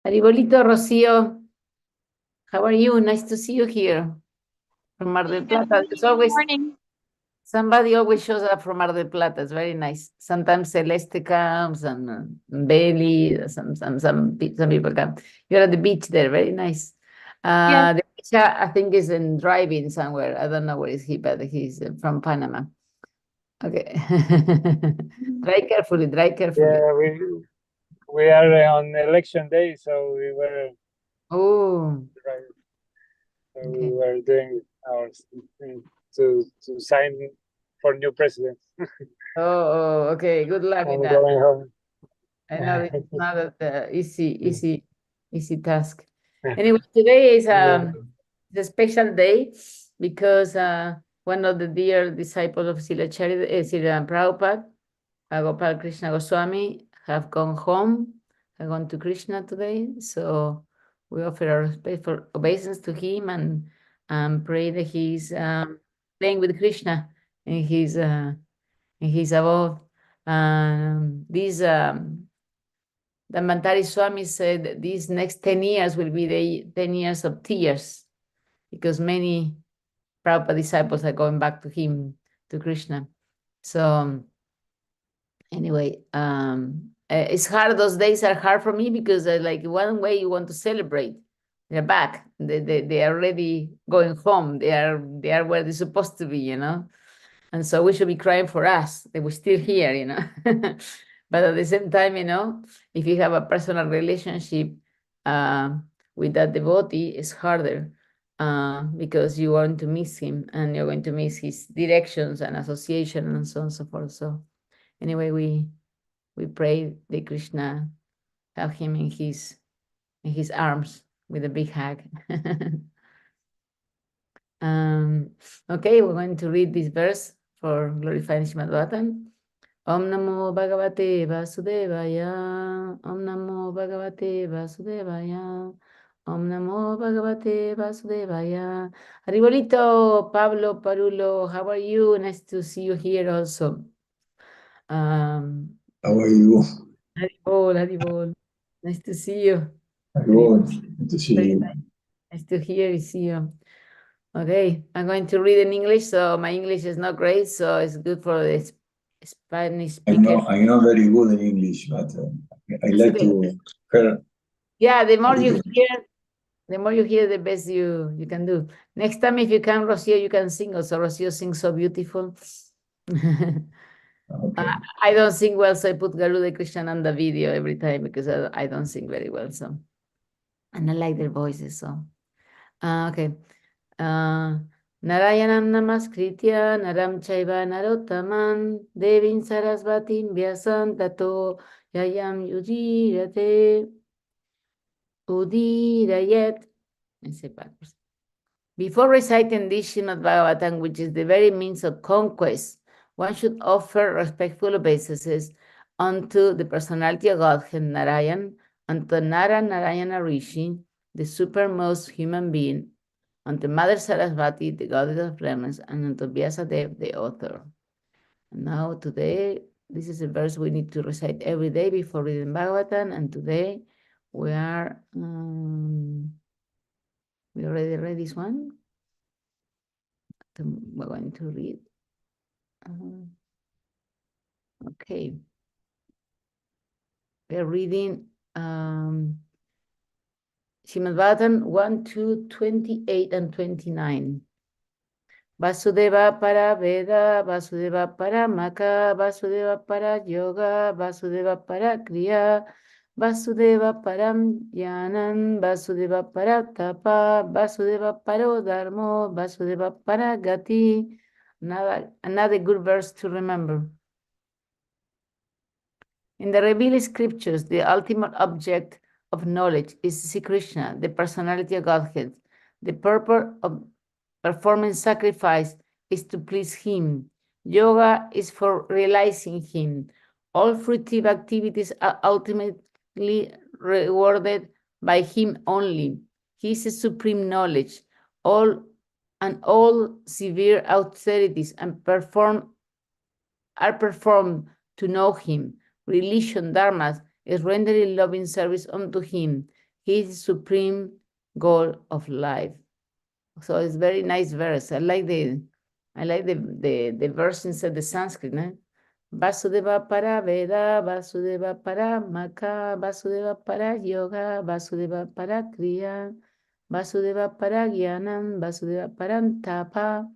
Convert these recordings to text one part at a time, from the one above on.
Aribolito, Rocío, how are you? Nice to see you here from Mar del Plata. It's always, morning. somebody always shows up from Mar del Plata. It's very nice. Sometimes Celeste comes and Bailey, some people come. You're at the beach there, very nice. Yes. The beach, I think, is in driving somewhere. I don't know where is he, but he's from Panama. Okay. Drive carefully, drive carefully. Yeah, we are on election day, so we were Oh, so okay. we were doing our to sign for new president. Oh, okay. Good luck I'm with that. going home. I know it's not an easy task. Anyway, today is a special day because one of the dear disciples of Srila Prabhupada, Gopal Krishna Goswami, have gone home, have gone to Krishna today. So we offer our respectful obeisance to him and pray that he's playing with Krishna in his abode. The Mantari Swami said that these next 10 years will be the 10 years of tears because many Prabhupada disciples are going back to him to Krishna. So anyway, it's hard. Those days are hard for me because like one way you want to celebrate, they're back. They are already going home. They are where they're supposed to be, And so we should be crying for us that we're still here, But at the same time, if you have a personal relationship with that devotee, it's harder because you want to miss him and you're going to miss his directions and association and so on and so forth. So anyway, we pray that Krishna have him in his arms with a big hug. Okay, we're going to read this verse for glorifying Srimad Bhagavatam. Om Namo Bhagavate Vasudevaya. Om Namo Bhagavate Vasudevaya. Om Namo Bhagavate Vasudevaya. Haribolito, Pablo, Parulo, how are you? Nice to see you here also. How are you? Haribol. Nice to see you. Haribol, good to see you. Nice to hear you, see you. Okay, I'm going to read in English, so my English is not great, so it's good for the Spanish speaker. I'm not very good in English, but I like to hear. Yeah, the more you hear, the best you can do. Next time, if you can, Rocio, you can sing also. Rocio sings so beautiful. Okay. I don't sing well, so I put Garuda Krishnananda video every time because I don't sing very well. So, and I like their voices. So, okay. Narayanam namaskritya naram chaiva narottaman devin sarasvatim vyasam tato yayam udirayet. I say backwards. Before reciting this Srimad Bhagavatam, which is the very means of conquest, one should offer respectful obeisances unto the personality of Godhead Narayan, unto Nara Narayana Rishi, the supermost human being, unto Mother Sarasvati, the goddess of clearness, and unto Vyasadeva, the author. And now today, this is a verse we need to recite every day before reading Bhagavatam, and today we are... we already read this one. We're going to read. Okay. We're reading Srimad Bhagavatam 1, 2, 28 and 29. Vasudeva para Veda, Vasudeva para Maka, Vasudeva para Yoga, Vasudeva para Kriya, Vasudeva param Jnanam, Vasudeva para Tapa, Vasudeva para Dharma, Vasudeva para Gati. Another good verse to remember. In the revealed scriptures, the ultimate object of knowledge is Sri Krishna, the personality of Godhead. The purpose of performing sacrifice is to please him. Yoga is for realizing him. All fruitive activities are ultimately rewarded by him only. He is a supreme knowledge. All severe austerities are performed to know him. Religion, dharma, is rendering loving service unto him. He is the supreme goal of life. So it's very nice verse. I like the verse inside the Sanskrit. Vasudeva para Veda, Vasudeva para Maka, Vasudeva para Yoga, Vasudeva para Kriya, Vasudeva para Jnanam, Vasudeva para Tapa,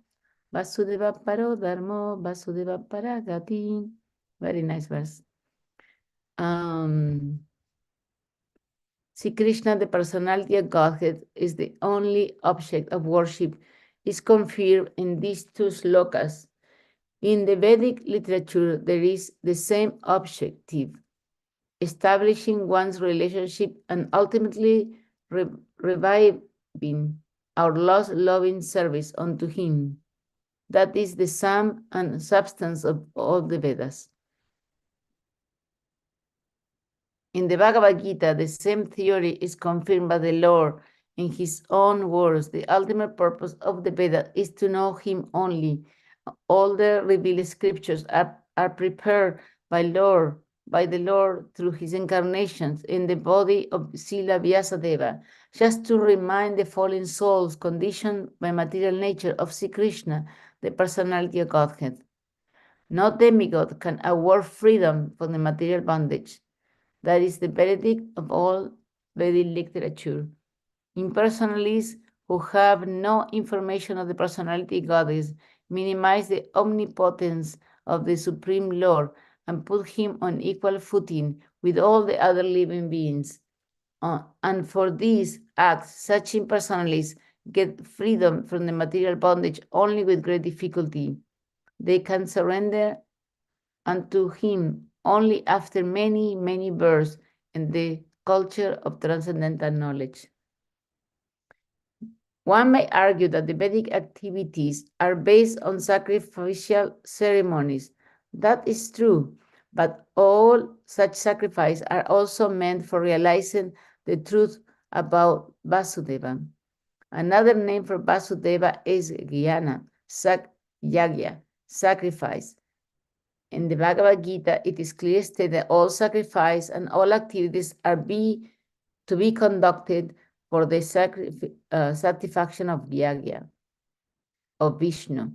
Vasudeva para Dharma, Vasudeva para Gati. Very nice verse. Sri Krishna, the personality of Godhead, is the only object of worship, is confirmed in these two slokas. In the Vedic literature, there is the same objective, establishing one's relationship and ultimately reviving our lost loving service unto him. That is the sum and substance of all the Vedas. In the Bhagavad Gita, the same theory is confirmed by the Lord in his own words. The ultimate purpose of the Veda is to know him only. All the revealed scriptures are prepared by the Lord through his incarnations in the body of Srila Vyasadeva, just to remind the fallen souls conditioned by material nature of Sri Krishna the personality of Godhead. No demigod can award freedom from the material bondage. That is the verdict of all Vedic literature. Impersonalists who have no information of the personality goddess minimize the omnipotence of the Supreme Lord and put him on equal footing with all the other living beings. And for this act, such impersonalists get freedom from the material bondage only with great difficulty. They can surrender unto him only after many, many births in the culture of transcendental knowledge. One may argue that the Vedic activities are based on sacrificial ceremonies. That is true, but all such sacrifices are also meant for realizing the truth about Vasudeva. Another name for Vasudeva is Jnana, Yagya, sacrifice. In the Bhagavad Gita, it is clearly stated that all sacrifice and all activities are to be conducted for the satisfaction of Yagya, of Vishnu,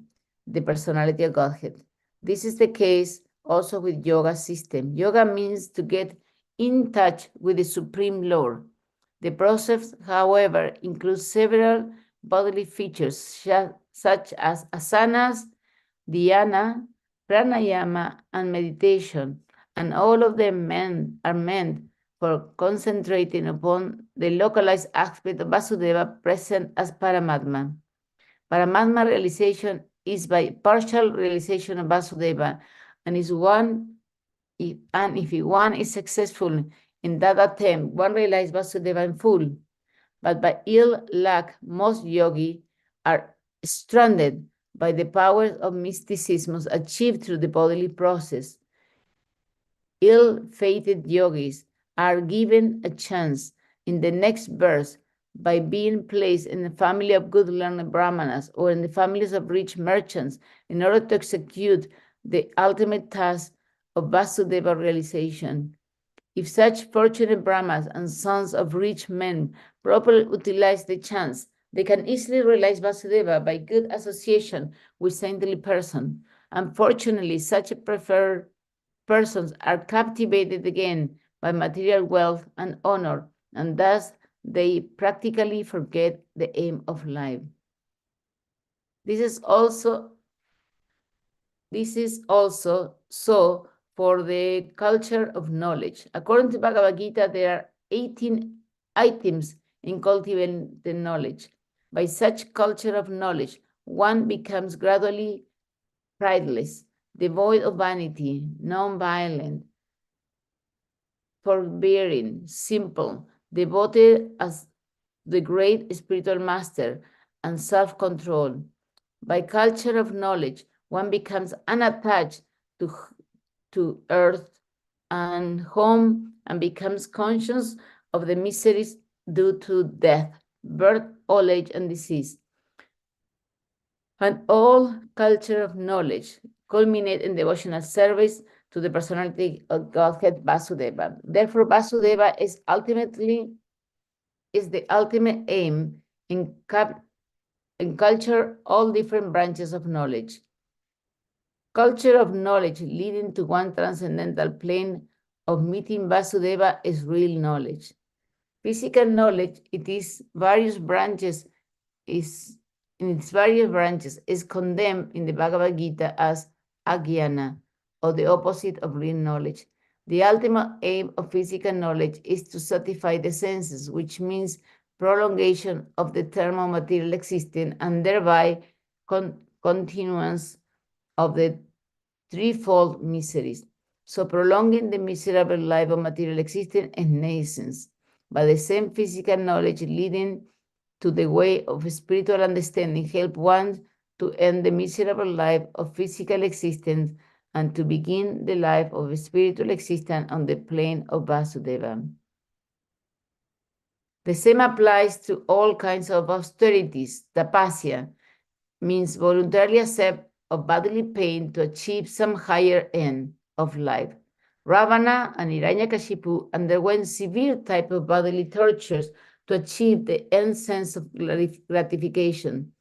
the personality of Godhead. This is the case also with yoga system. Yoga means to get in touch with the Supreme Lord. The process, however, includes several bodily features such as asanas, dhyana, pranayama, and meditation, and all of them are meant for concentrating upon the localized aspect of Vasudeva present as Paramatma. Paramatma realization is by partial realization of Vasudeva, and if one is successful in that attempt, one realizes Vasudeva in full. But by ill luck, most yogi are stranded by the powers of mysticism achieved through the bodily process. Ill-fated yogis are given a chance in the next birth by being placed in the family of good learned brahmanas or in the families of rich merchants in order to execute the ultimate task of Vasudeva realization. If such fortunate brahmanas and sons of rich men properly utilize the chance, they can easily realize Vasudeva by good association with saintly person. Unfortunately, such preferred persons are captivated again by material wealth and honor, and thus they practically forget the aim of life. This is also so for the culture of knowledge. According to Bhagavad Gita, there are 18 items in cultivating the knowledge. By such culture of knowledge, one becomes gradually prideless, devoid of vanity, non-violent, forbearing, simple, devoted as the great spiritual master, and self-control. By culture of knowledge, one becomes unattached to earth and home and becomes conscious of the miseries due to death, birth, old age, and disease. And all culture of knowledge culminate in devotional service to the personality of Godhead Vasudeva. Therefore, Vasudeva is the ultimate aim in culture all different branches of knowledge. Culture of knowledge leading to one transcendental plane of meeting Vasudeva is real knowledge. Physical knowledge, in its various branches, is condemned in the Bhagavad Gita as Ajnana, or the opposite of real knowledge. The ultimate aim of physical knowledge is to satisfy the senses, which means prolongation of the term of material existence and thereby continuance of the threefold miseries. So prolonging the miserable life of material existence is nonsense, but the same physical knowledge leading to the way of spiritual understanding help one to end the miserable life of physical existence and to begin the life of spiritual existence on the plane of Vasudeva. The same applies to all kinds of austerities. Tapasya means voluntarily accept of bodily pain to achieve some higher end of life. Ravana and Hiranyakashipu underwent severe type of bodily tortures to achieve the end sense of gratification.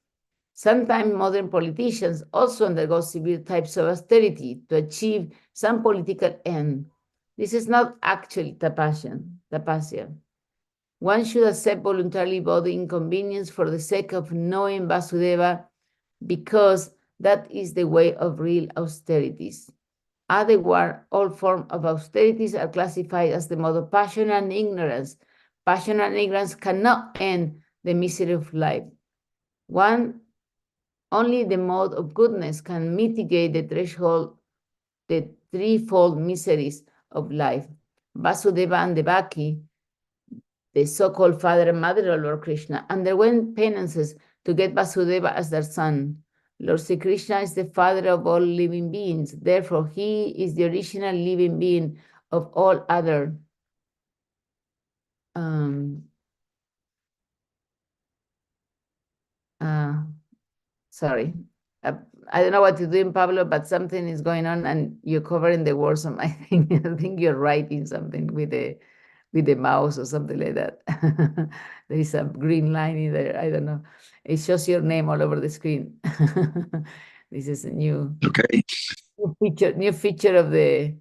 Sometimes modern politicians also undergo severe types of austerity to achieve some political end. This is not actually tapasya. One should accept voluntarily both inconvenience for the sake of knowing Vasudeva, because that is the way of real austerities. Otherwise, all forms of austerities are classified as the mode of passion and ignorance. Passion and ignorance cannot end the misery of life. Only the mode of goodness can mitigate the threefold miseries of life. Vasudeva and Devaki, the so-called father and mother of Lord Krishna, underwent penances to get Vasudeva as their son. Lord Sri Krishna is the father of all living beings. Therefore, he is the original living being of all other sorry. I don't know what to do in Pablo, but something is going on and you're covering the words on my thing. I think you're writing something with the mouse or something like that. There is a green line in there. I don't know. It shows your name all over the screen. This is a new feature of the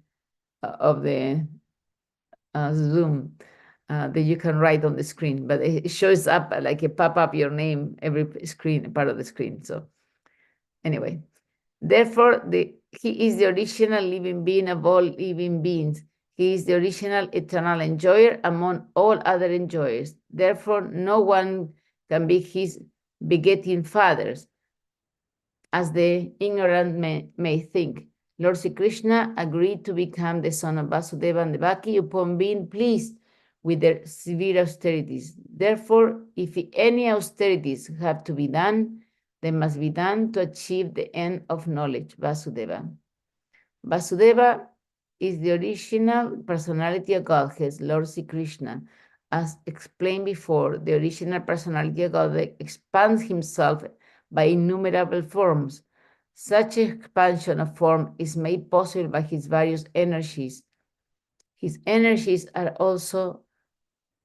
Zoom that you can write on the screen, but it shows up like a pop-up your name every screen, part of the screen. So anyway, therefore, he is the original living being of all living beings. He is the original eternal enjoyer among all other enjoyers. Therefore, no one can be his begetting fathers, as the ignorant may think. Lord Sri Krishna agreed to become the son of Vasudeva and Devaki upon being pleased with their severe austerities. Therefore, if any austerities have to be done, they must be done to achieve the end of knowledge, Vasudeva. Vasudeva is the original personality of Godhead, Lord Sri Krishna. As explained before, the original personality of Godhead expands himself by innumerable forms. Such expansion of form is made possible by his various energies. His energies are also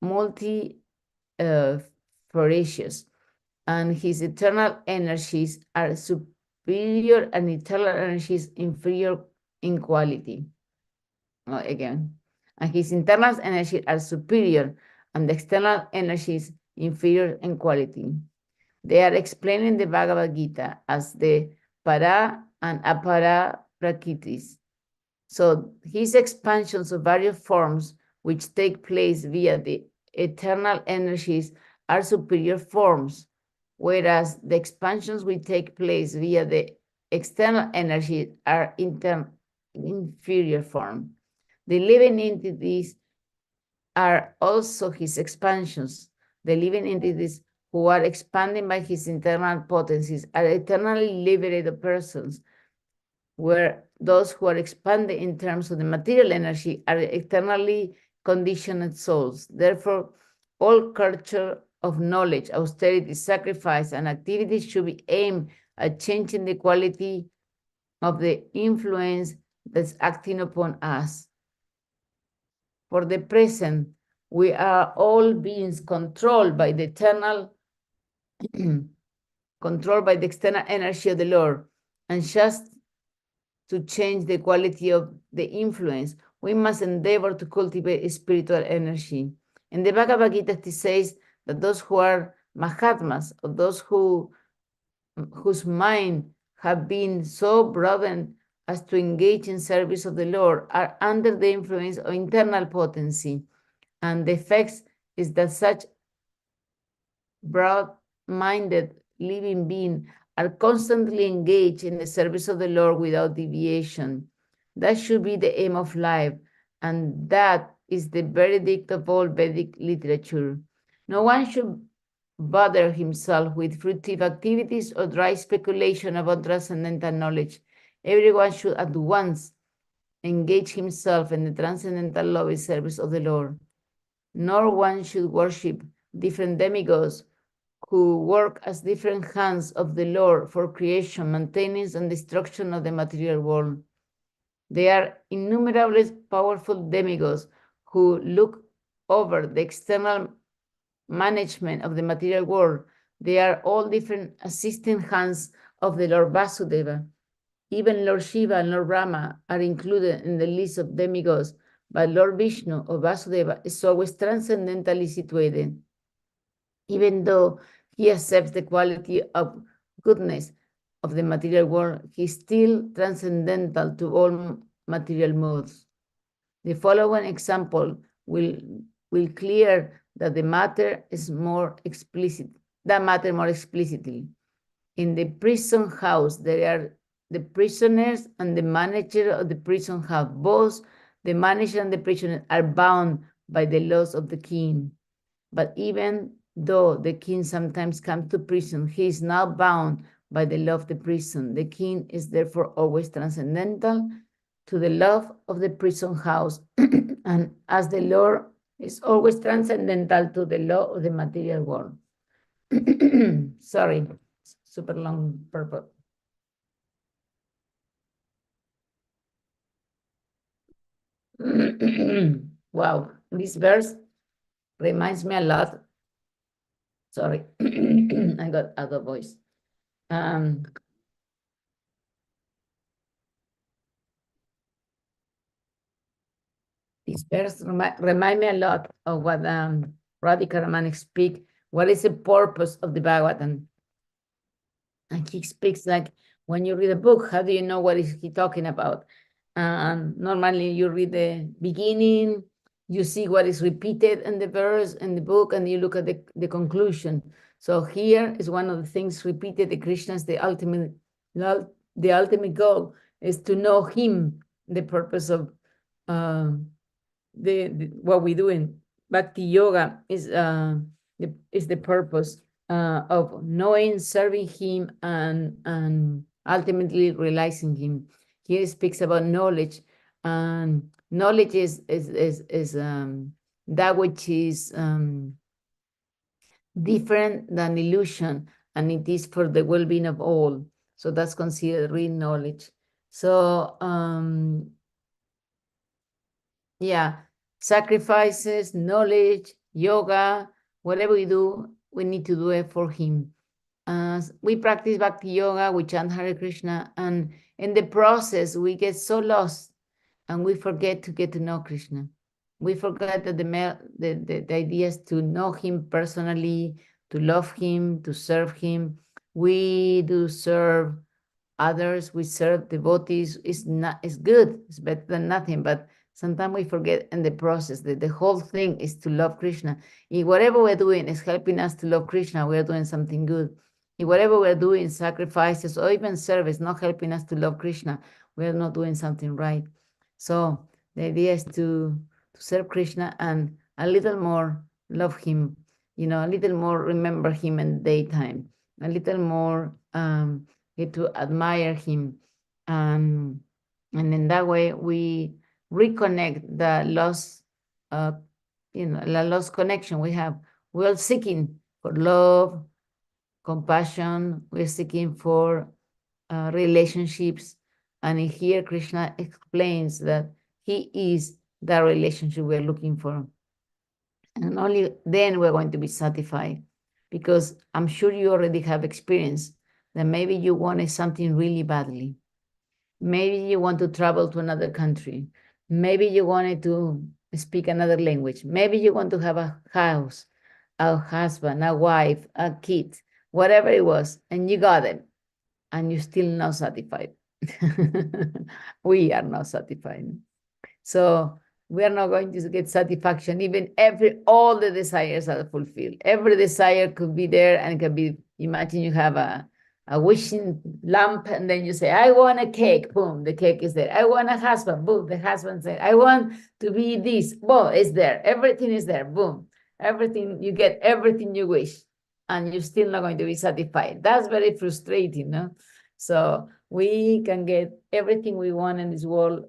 multifarious, and his eternal energies are superior and eternal energies inferior in quality. Again, and his internal energies are superior and the external energies inferior in quality. They are explained in the Bhagavad Gita as the para and apara prakritis. So his expansions of various forms which take place via the eternal energies are superior forms, whereas the expansions which take place via the external energy are inferior form. The living entities are also his expansions. The living entities who are expanding by his internal potencies are eternally liberated persons, where those who are expanding in terms of the material energy are eternally conditioned souls. Therefore, all culture of knowledge, austerity, sacrifice, and activities should be aimed at changing the quality of the influence that's acting upon us. For the present, we are all beings controlled by the eternal, controlled by the external energy of the Lord. And just to change the quality of the influence, we must endeavor to cultivate spiritual energy. In the Bhagavad Gita, it says that those who are Mahatmas, or those whose mind have been so broadened as to engage in service of the Lord, are under the influence of internal potency. And the effect is that such broad-minded living beings are constantly engaged in the service of the Lord without deviation. That should be the aim of life, and that is the verdict of all Vedic literature. No one should bother himself with fruitive activities or dry speculation about transcendental knowledge. Everyone should at once engage himself in the transcendental loving service of the Lord. Nor one should worship different demigods who work as different hands of the Lord for creation, maintenance, and destruction of the material world. There are innumerable powerful demigods who look over the external management of the material world. They are all different assistant hands of the Lord Vasudeva. Even Lord Shiva and Lord Rama are included in the list of demigods, but Lord Vishnu or Vasudeva is always transcendentally situated. Even though he accepts the quality of goodness of the material world, he is still transcendental to all material modes. The following example will clear that the matter is more explicit, more explicitly. In the prison house, there are the prisoners and the manager of the prison house. Both the manager and the prisoner are bound by the laws of the king. But even though the king sometimes comes to prison, he is not bound by the law of the prison. The king is therefore always transcendental to the love of the prison house, and as the Lord is always transcendental to the law of the material world. Sorry, super long purpose. Wow, this verse reminds me a lot. Sorry, I got out of voice. This verse remind me a lot of what Radhika Ramana speak. What is the purpose of the Bhagavatam? And he speaks like, when you read a book, how do you know what is he talking about? Normally you read the beginning, you see what is repeated in the verse, in the book, and you look at the conclusion. So here is one of the things repeated, the Krishna is the ultimate goal is to know him, the purpose of what we do in Bhakti Yoga is the purpose of knowing, serving him, and ultimately realizing him. Here it speaks about knowledge, and knowledge is that which is different than illusion, and it is for the well-being of all. So that's considered real knowledge. So yeah, sacrifices, knowledge, yoga, whatever we do, we need to do it for him. We practice Bhakti Yoga, we chant Hare Krishna, and in the process, we get so lost and we forget to get to know Krishna. We forget that the idea is to know him personally, to love him, to serve him. We do serve others, we serve devotees. It's good, it's better than nothing, but sometimes we forget in the process that the whole thing is to love Krishna. If whatever we're doing is helping us to love Krishna, we're doing something good. If whatever we're doing, sacrifices or even service, not helping us to love Krishna, we're not doing something right. So the idea is to serve Krishna and a little more love him, a little more remember him in the daytime, a little more get to admire him. And in that way, we reconnect the lost, the lost connection we have. We're seeking for love, compassion. We're seeking for relationships. And in here, Krishna explains that he is the relationship we're looking for. And only then we're going to be satisfied. Because I'm sure you already have experienced that maybe you wanted something really badly. Maybe you want to travel to another country. Maybe you wanted to speak another language. Maybe you want to have a house, a husband, a wife, a kid, whatever it was, and you got it, and you're still not satisfied. We are not satisfied. So we are not going to get satisfaction, even all the desires are fulfilled. Every desire could be there and can be, imagine you have a wishing lamp, and then you say, I want a cake, boom, the cake is there. I want a husband, boom, the husband said, I want to be this, boom, it's there. Everything is there, boom. Everything, you get everything you wish, and you're still not going to be satisfied. That's very frustrating, no? So we can get everything we want in this world.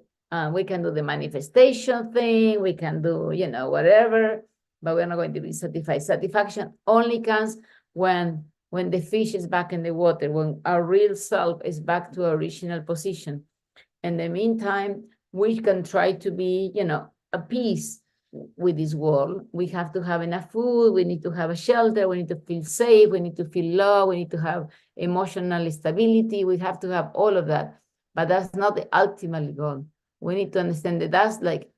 We can do the manifestation thing, we can do, whatever, but we're not going to be satisfied. Satisfaction only comes when the fish is back in the water, when our real self is back to our original position. In the meantime, we can try to be, a piece with this world. We have to have enough food, we need to have a shelter, we need to feel safe, we need to feel love, we need to have emotional stability, we have to have all of that. But that's not the ultimate goal. We need to understand that that's like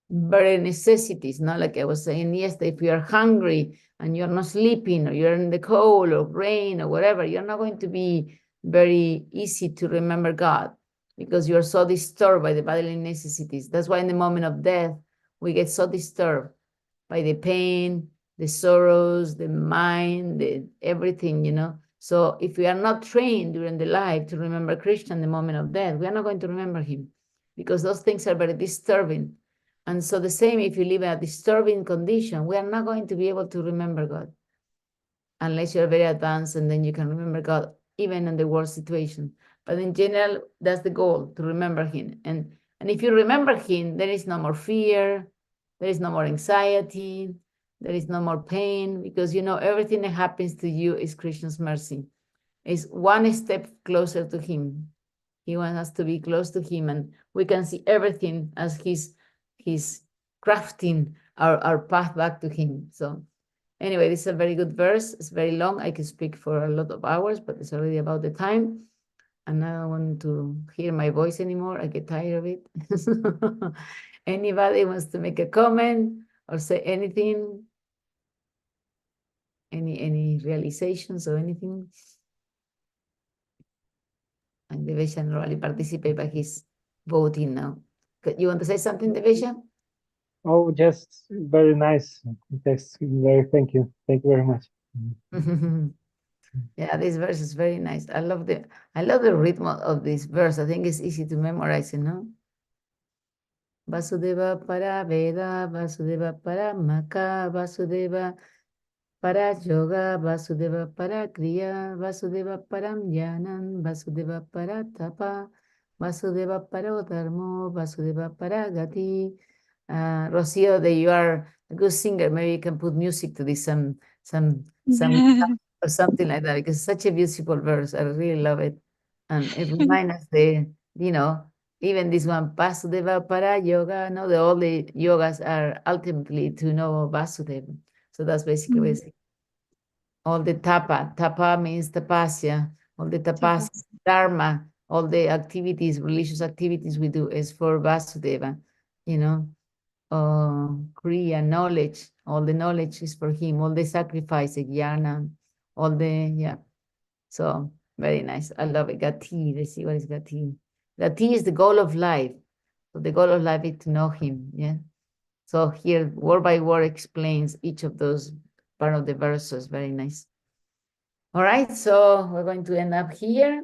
very necessities, not like I was saying yesterday. If you're hungry and you're not sleeping, or you're in the cold or rain or whatever, you're not going to be very easy to remember God, because you're so disturbed by the bodily necessities. That's why in the moment of death, we get so disturbed by the pain, the sorrows, the mind, the everything, you know. So if we are not trained during the life to remember Krishna in the moment of death, we are not going to remember him, because those things are very disturbing. And so the same, if you live in a disturbing condition, we are not going to be able to remember God, unless you're very advanced, and then you can remember God even in the worst situation. But in general, that's the goal, to remember him. And if you remember him, there is no more fear, there is no more anxiety, there is no more pain, because you know everything that happens to you is Krishna's mercy. It's one step closer to him. He wants us to be close to him, and we can see everything as he's crafting our path back to him. So anyway, this is a very good verse. It's very long. I could speak for a lot of hours, but it's already about the time. And I don't want to hear my voice anymore. I get tired of it. Anybody wants to make a comment or say anything? Any realizations or anything? And Devesha normally participate, but he's voting now. You want to say something, Devesha? Oh, just very nice. Just thank you. Thank you very much. Yeah, this verse is very nice. I love the rhythm of this verse. I think it's easy to memorize, you know. Vasudeva para Veda, Vasudeva para Maka, Vasudeva para Yoga, Vasudeva para Kriya, Vasudeva para Jnanam, Vasudeva para Tapa, Vasudeva para Dharma, Vasudeva para Gati. Rocio, that you are a good singer. Maybe you can put music to this, some or something like that, because it's such a beautiful verse. I really love it. And it reminds us even this one, Vasudeva para yoga, no, all the yogas are ultimately to know Vasudeva. So that's basically what it's all the tapa means tapasya, all the tapasya, dharma, all the activities, religious activities we do is for Vasudeva, you know. Kriya, knowledge, all the knowledge is for him, all the sacrifice, jnana, all the, so very nice. I love it. Gati, let's see what is Gati. Gati is the goal of life. So the goal of life is to know him, yeah. So here, word by word, explains each of those part of the verses. Very nice. All right, so we're going to end up here.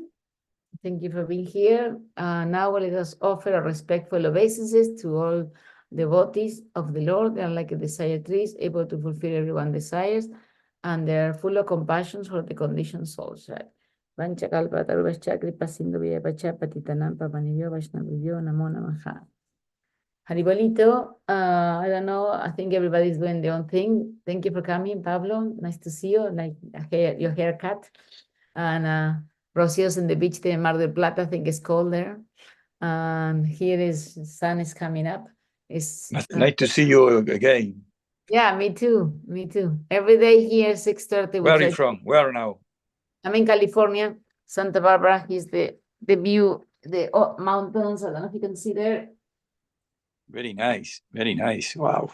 Thank you for being here. Now let us offer a respectful obeisances to all devotees of the Lord. They are like a desire trees, able to fulfill everyone's desires, and they are full of compassion for the conditioned souls. Right? Haribolito, I don't know, I think everybody's doing their own thing. Thank you for coming, Pablo. Nice to see you, like your haircut. And Rocio's in the beach there in Mar del Plata, I think it's cold there. And here is, sun is coming up. It's nice to see you again. Yeah, me too. Me too. Every day here, 6:30. Where are you from? Where now? I'm in California, Santa Barbara. Here's the view, the mountains. I don't know if you can see there. Very nice. Very nice. Wow.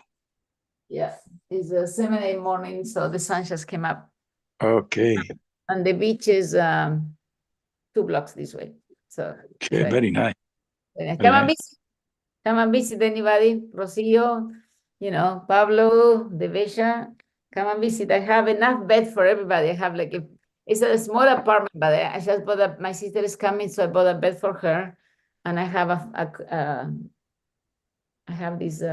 Yeah, it's 7 a.m. morning, so the sun just came up. Okay. And the beach is 2 blocks this way. So okay, very nice. Come and visit anybody, Rocio, Pablo, Devesha, come and visit. I have enough bed for everybody. I have it's a small apartment, but I just bought my sister is coming, so I bought a bed for her, and I have I have this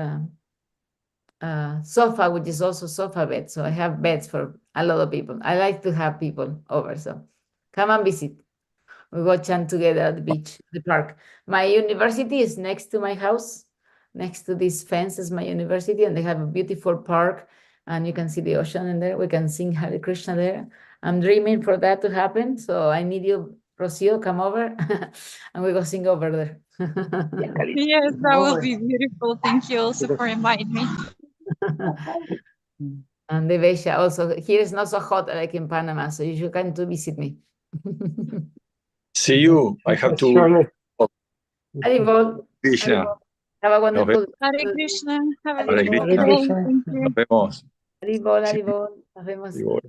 sofa, which is also sofa bed. So I have beds for a lot of people. I like to have people over, so come and visit. We go chant together at the beach, the park. My university is next to my house. Next to this fence is my university, and they have a beautiful park, and you can see the ocean in there. We can sing Hare Krishna there. I'm dreaming for that to happen, so I need you, Rocio, come over and we go sing over there. Yes, that will be beautiful. Thank you also for inviting me. And the Besha also, here is not so hot like in Panama, so you should come to visit me. See you. I have to. Surely. Haribol. Krishna. Have a wonderful Hare Krishna. Have a Hare beautiful Krishna. day. Thank you. Nos vemos. Haribol, Haribol. Nos vemos. Igual.